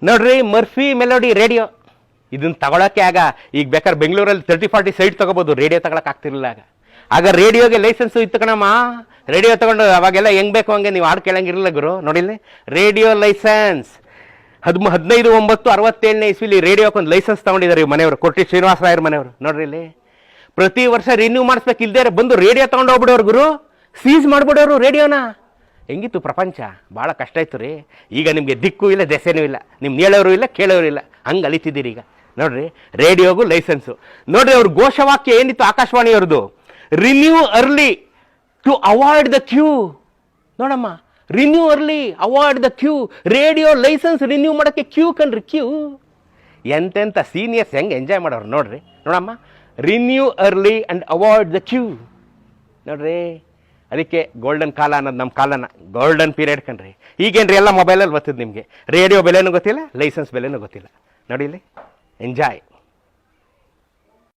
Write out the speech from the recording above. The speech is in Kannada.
ನೋಡ್ರಿ ಮರ್ಫಿ ಮೆಲೋಡಿ ರೇಡಿಯೋ ಇದನ್ನ ತಗೊಳಕ್ಕೆ ಈಗ ಬೇಕಾದ್ರೆ ಬೆಂಗಳೂರಲ್ಲಿ 30-40 ಸೈಟ್ ತಗೋಬೋದು, ರೇಡಿಯೋ ತಗೊಳಕ್ ಆಗ್ತಿರ್ಲಿಲ್ಲ ಆಗ ರೇಡಿಯೋಗೆ ಲೈಸೆನ್ಸ್ ಇತ್ತು ಕಣಮ್ಮ. ರೇಡಿಯೋ ತಗೊಂಡು ಅವಾಗೆಲ್ಲ ಹೆಂಗ್ ಬೇಕು ಹಂಗೆ ನೀವು ಹಾಡು ಕೇಳಂಗಿರಲಿಲ್ಲ ಗುರು. ನೋಡಿಲ್ಲಿ ರೇಡಿಯೋ ಲೈಸೆನ್ಸ್ 15/9/67 ಇಸ್ವಿಲಿ ರೇಡಿಯೋಕ್ಕೊಂದು ಲೈಸೆನ್ಸ್ ತಗೊಂಡಿದ್ದಾರೆ ಮನೆಯವರು, ಕೊಟ್ಟಿ ಶ್ರೀನಿವಾಸರಾಯರ ಮನೆಯವರು. ನೋಡ್ರಿ ಇಲ್ಲಿ ಪ್ರತಿ ವರ್ಷ ರಿನ್ಯೂ ಮಾಡಿಸ್ಬೇಕು, ಇಲ್ದೇ ಬಂದು ರೇಡಿಯೋ ತಗೊಂಡು ಹೋಗ್ಬಿಡೋರು ಗುರು, ಸೀಸ್ ಮಾಡ್ಬಿಡೋರು ರೇಡಿಯೋನ. ಹೆಂಗಿತ್ತು ಪ್ರಪಂಚ, ಭಾಳ ಕಷ್ಟ ಇತ್ತು ರೀ. ಈಗ ನಿಮಗೆ ದಿಕ್ಕು ಇಲ್ಲ ದೆಸೆನೂ ಇಲ್ಲ, ನಿಮ್ಗೆ ಹೇಳೋರು ಇಲ್ಲ ಕೇಳೋರು ಇಲ್ಲ, ಹಂಗೆ ಅಲಿತಿದ್ದೀರಿ ಈಗ. ನೋಡ್ರಿ ರೇಡಿಯೋಗೂ ಲೈಸೆನ್ಸು. ನೋಡ್ರಿ ಅವ್ರ ಘೋಷವಾಕ್ಯ ಏನಿತ್ತು ಆಕಾಶವಾಣಿಯವ್ರದ್ದು, renew early to avoid the queue. ನೋಡಮ್ಮ, renew early avoid the queue. Radio license renew ಮಾಡೋಕ್ಕೆ ಕ್ಯೂ ಕಣ್ರಿ, ಕ್ಯೂ. ಎಂತೆಂಥ ಸೀನಿಯರ್ಸ್ ಹೆಂಗೆ ಎಂಜಾಯ್ ಮಾಡೋರು ನೋಡ್ರಿ. ನೋಡಮ್ಮ, renew early and avoid the queue. ನೋಡ್ರಿ ಅದಕ್ಕೆ ಗೋಲ್ಡನ್ ಕಾಲ ಅನ್ನೋದು ನಮ್ಮ ಕಾಲನ, ಗೋಲ್ಡನ್ ಪೀರಿಯಡ್ ಕಣ್ರಿ. ಈಗೇನ್ರಿ ಎಲ್ಲ ಮೊಬೈಲಲ್ಲಿ ಬರ್ತದೆ ನಿಮಗೆ. ರೇಡಿಯೋ ಬೆಲೆನೂ ಗೊತ್ತಿಲ್ಲ, ಲೈಸೆನ್ಸ್ ಬೆಲೆನೂ ಗೊತ್ತಿಲ್ಲ. ನೋಡಿ ಇಲ್ಲಿ ಎಂಜಾಯ್.